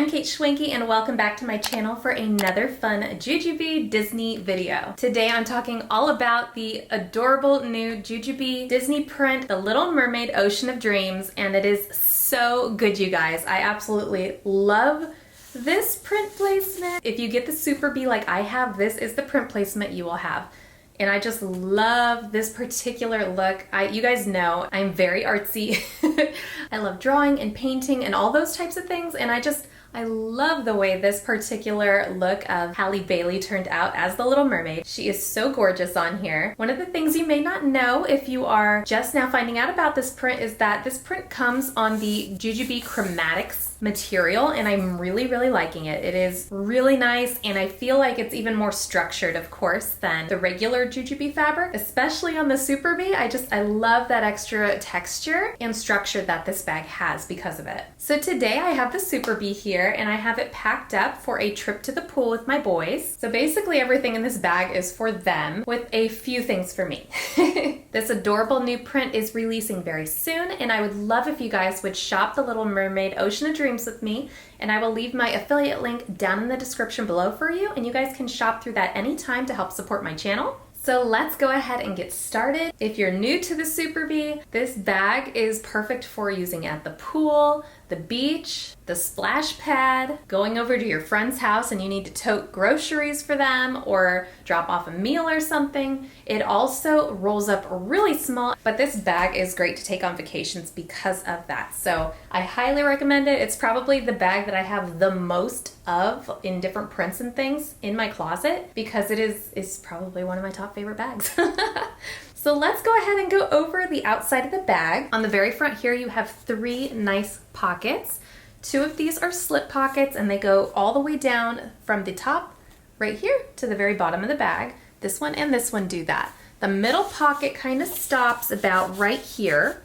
I'm kateschwanke and welcome back to my channel for another fun JuJuBe Disney video. Today I'm talking all about the adorable new JuJuBe Disney print, The Little Mermaid Ocean of Dreams, and it is so good, you guys. I absolutely love this print placement. If you get the Super Bee like I have, this is the print placement you will have. And I just love this particular look. You guys know I'm very artsy. I love drawing and painting and all those types of things, and I love the way this particular look of Halle Bailey turned out as the Little Mermaid. She is so gorgeous on here. One of the things you may not know if you are just now finding out about this print is that this print comes on the JuJuBe Chromatics material, and I'm really liking it. It is really nice, and I feel like it's even more structured, of course, than the regular JuJuBe fabric, especially on the Super Bee. I love that extra texture and structure that this bag has because of it. So today I have the Super Bee here, and I have it packed up for a trip to the pool with my boys. So basically everything in this bag is for them, with a few things for me. This adorable new print is releasing very soon, and I would love if you guys would shop The Little Mermaid Ocean of Dreams with me, and I will leave my affiliate link down in the description below for you, and you guys can shop through that anytime to help support my channel. So let's go ahead and get started. If you're new to the Super Bee, this bag is perfect for using at the pool, the beach, the splash pad, going over to your friend's house and you need to tote groceries for them or drop off a meal or something. It also rolls up really small, but this bag is great to take on vacations because of that. So I highly recommend it. It's probably the bag that I have the most of in different prints and things in my closet because it's probably one of my top favorite bags. So let's go ahead and go over the outside of the bag. On the very front here, you have 3 nice pockets. 2 of these are slip pockets, and they go all the way down from the top right here to the very bottom of the bag. This one and this one do that. The middle pocket kind of stops about right here,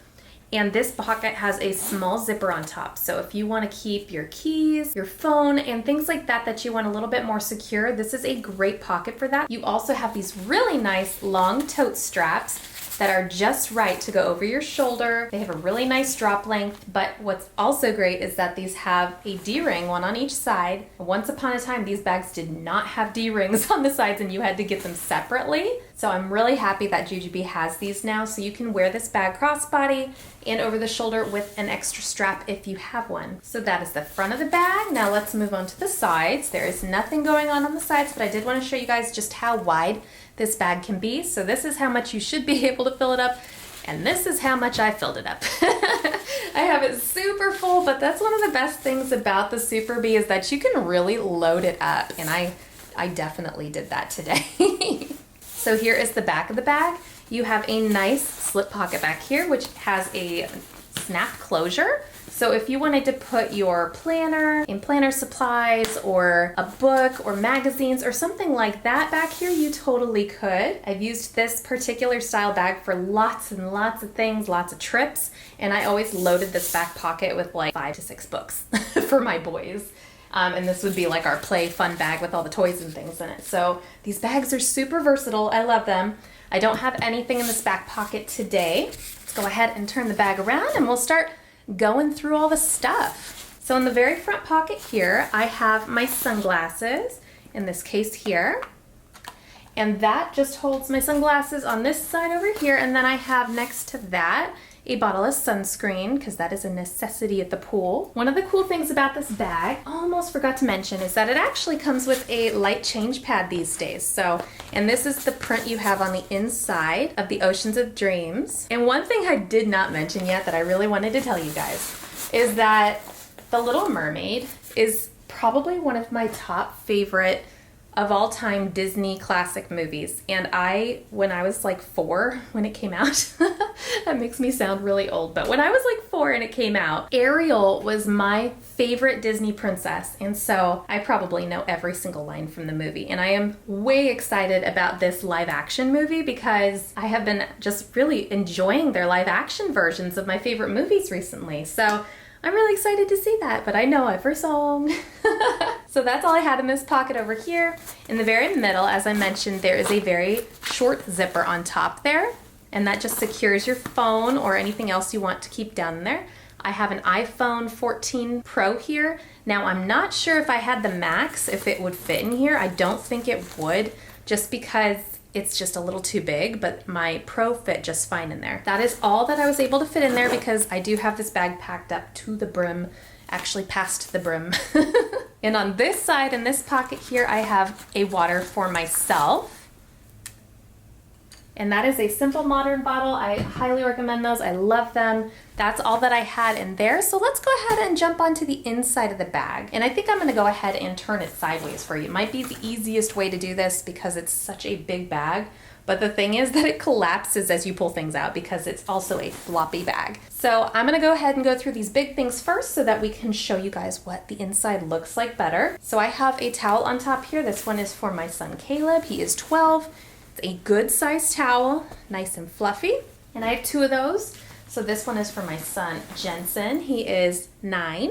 and this pocket has a small zipper on top. So if you want to keep your keys, your phone, and things like that that you want a little bit more secure, this is a great pocket for that. You also have these really nice long tote straps that are just right to go over your shoulder. They have a really nice drop length, but what's also great is that these have a D-ring, one on each side. Once upon a time, these bags did not have D-rings on the sides and you had to get them separately. So I'm really happy that JuJuBe has these now, so you can wear this bag crossbody and over the shoulder with an extra strap if you have one. So that is the front of the bag. Now let's move on to the sides. There is nothing going on the sides, but I did want to show you guys just how wide this bag can be. So this is how much you should be able to fill it up, and this is how much I filled it up. I have it super full, but that's one of the best things about the Super Bee is that you can really load it up, and I definitely did that today. So here is the back of the bag. You have a nice slip pocket back here, which has a snap closure. So if you wanted to put your planner and planner supplies or a book or magazines or something like that back here, you totally could. I've used this particular style bag for lots and lots of things, lots of trips, and I always loaded this back pocket with like 5 to 6 books for my boys. And this would be like our play fun bag with all the toys and things in it. So these bags are super versatile. I love them. I don't have anything in this back pocket today. Let's go ahead and turn the bag around and we'll start going through all the stuff. So in the very front pocket here, I have my sunglasses in this case here. And that just holds my sunglasses on this side over here. And then I have next to that a bottle of sunscreen, because that is a necessity at the pool. One of the cool things about this bag, almost forgot to mention, is that it actually comes with a light change pad these days. So, and this is the print you have on the inside of the Oceans of Dreams. And one thing I did not mention yet that I really wanted to tell you guys is that The Little Mermaid is probably one of my top favorite of all time Disney classic movies. And when I was like 4 when it came out, that makes me sound really old, but when I was like 4 and it came out, Ariel was my favorite Disney princess. And so I probably know every single line from the movie. And I am way excited about this live action movie because I have been just really enjoying their live action versions of my favorite movies recently. So I'm really excited to see that, but I know every song. So that's all I had in this pocket over here. In the very middle, as I mentioned, there is a very short zipper on top there, and that just secures your phone or anything else you want to keep down there. I have an iPhone 14 Pro here Now I'm not sure if I had the max, if it would fit in here. I don't think it would, just because it's just a little too big, but my Pro fit just fine in there. That is all that I was able to fit in there because I do have this bag packed up to the brim, actually past the brim. And on this side, in this pocket here, I have a water for myself. And that is a Simple Modern bottle. I highly recommend those. I love them. That's all that I had in there. So let's go ahead and jump onto the inside of the bag. And I think I'm gonna go ahead and turn it sideways for you. It might be the easiest way to do this because it's such a big bag. But the thing is that it collapses as you pull things out because it's also a floppy bag. So I'm gonna go ahead and go through these big things first so that we can show you guys what the inside looks like better. So I have a towel on top here. This one is for my son Caleb. He is 12. It's a good sized towel, nice and fluffy. And I have 2 of those. So this one is for my son Jensen. He is 9,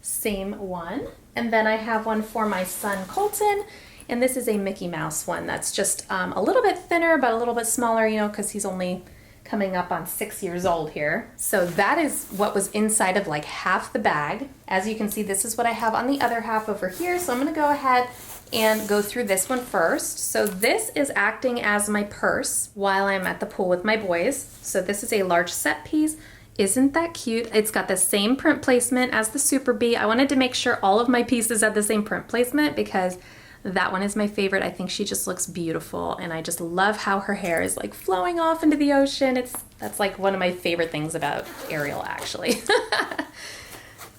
same one. And then I have one for my son Colton. And this is a Mickey Mouse one that's just a little bit thinner, but a little bit smaller, you know, because he's only coming up on 6 years old here. So that is what was inside of like half the bag. As you can see, this is what I have on the other half over here. So I'm gonna go ahead and go through this one first. So this is acting as my purse while I'm at the pool with my boys. So this is a large set piece. Isn't that cute? It's got the same print placement as the Super Bee. I wanted to make sure all of my pieces had the same print placement because that one is my favorite. I think she just looks beautiful and I just love how her hair is like flowing off into the ocean. That's like one of my favorite things about Ariel actually.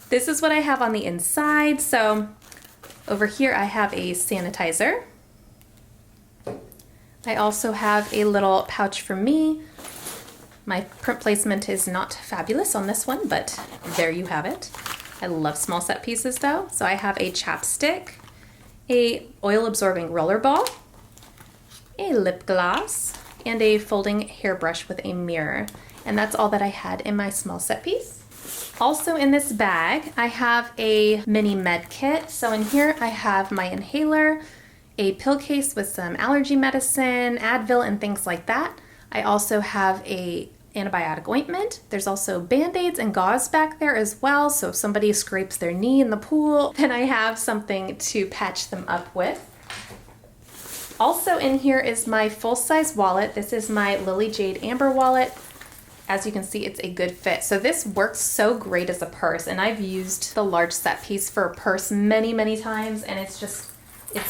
This is what I have on the inside. So over here I have a sanitizer. I also have a little pouch for me. My print placement is not fabulous on this one, but there you have it. I love small set pieces though. So I have a chapstick, a oil absorbing roller ball, a lip gloss, and a folding hairbrush with a mirror. And that's all that I had in my small set piece. Also in this bag, I have a mini med kit. So in here I have my inhaler, a pill case with some allergy medicine, Advil, and things like that. I also have a antibiotic ointment. There's also Band-Aids and gauze back there as well. So if somebody scrapes their knee in the pool, then I have something to patch them up with. Also in here is my full-size wallet. This is my Lily Jade Amber wallet. As you can see, it's a good fit. So this works so great as a purse, and I've used the large set piece for a purse many, many times, and it's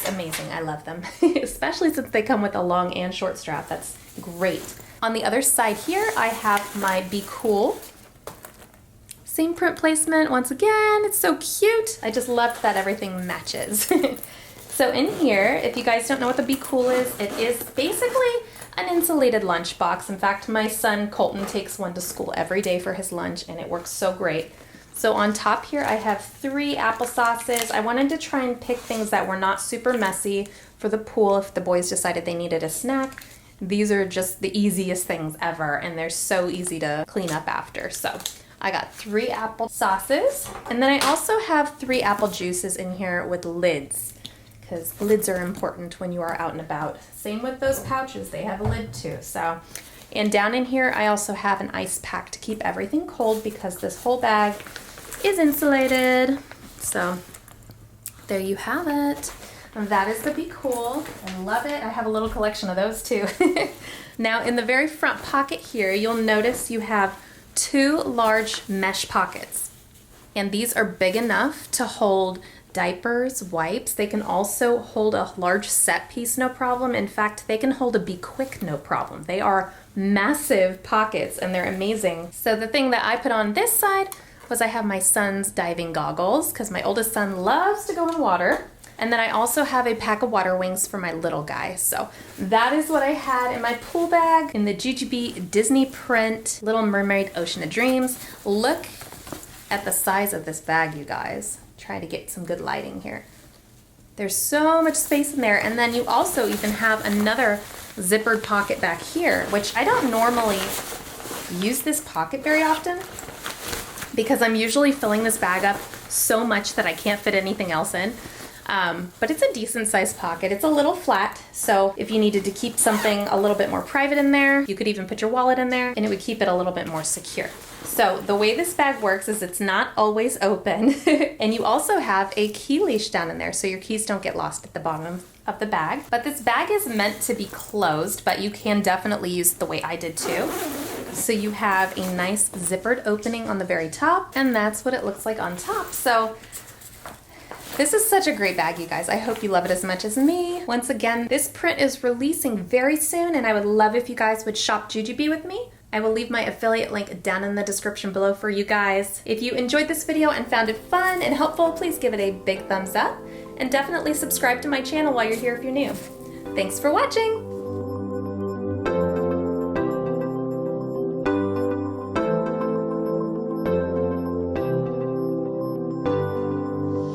amazing. I love them, especially since they come with a long and short strap. That's great. On the other side here, I have my Be Cool. Same print placement. Once again, it's so cute. I just love that everything matches. So in here, if you guys don't know what the Be Cool is, it is basically an insulated lunchbox. In fact, my son Colton takes one to school every day for his lunch, and it works so great. So on top here, I have 3 applesauces. I wanted to try and pick things that were not super messy for the pool if the boys decided they needed a snack. These are just the easiest things ever, and they're so easy to clean up after. So I got 3 applesauces, and then I also have 3 apple juices in here with lids, because lids are important when you are out and about. Same with those pouches, they have a lid too. So, and down in here I also have an ice pack to keep everything cold because this whole bag is insulated. So there you have it. And that is the Be Cool. I love it. I have a little collection of those too. Now in the very front pocket here, you'll notice you have 2 large mesh pockets. And these are big enough to hold diapers, wipes. They can also hold a large set piece, no problem. In fact, they can hold a Be Quick, no problem. They are massive pockets and they're amazing. So the thing that I put on this side was I have my son's diving goggles because my oldest son loves to go in water. And then I also have a pack of water wings for my little guy. So that is what I had in my pool bag in the JuJuBe Disney print Little Mermaid Ocean of Dreams. Look at the size of this bag, you guys. Try to get some good lighting here. There's so much space in there. And then you also even have another zippered pocket back here, which I don't normally use this pocket very often because I'm usually filling this bag up so much that I can't fit anything else in. but it's a decent sized pocket. It's a little flat, so if you needed to keep something a little bit more private in there, you could even put your wallet in there and it would keep it a little bit more secure. So the way this bag works is it's not always open and you also have a key leash down in there so your keys don't get lost at the bottom of the bag. But this bag is meant to be closed, but you can definitely use it the way I did too. So you have a nice zippered opening on the very top, and that's what it looks like on top. So this is such a great bag, you guys. I hope you love it as much as me. Once again, this print is releasing very soon, and I would love if you guys would shop JuJuBe with me. I will leave my affiliate link down in the description below for you guys. If you enjoyed this video and found it fun and helpful, please give it a big thumbs up, and definitely subscribe to my channel while you're here if you're new. Thanks for watching!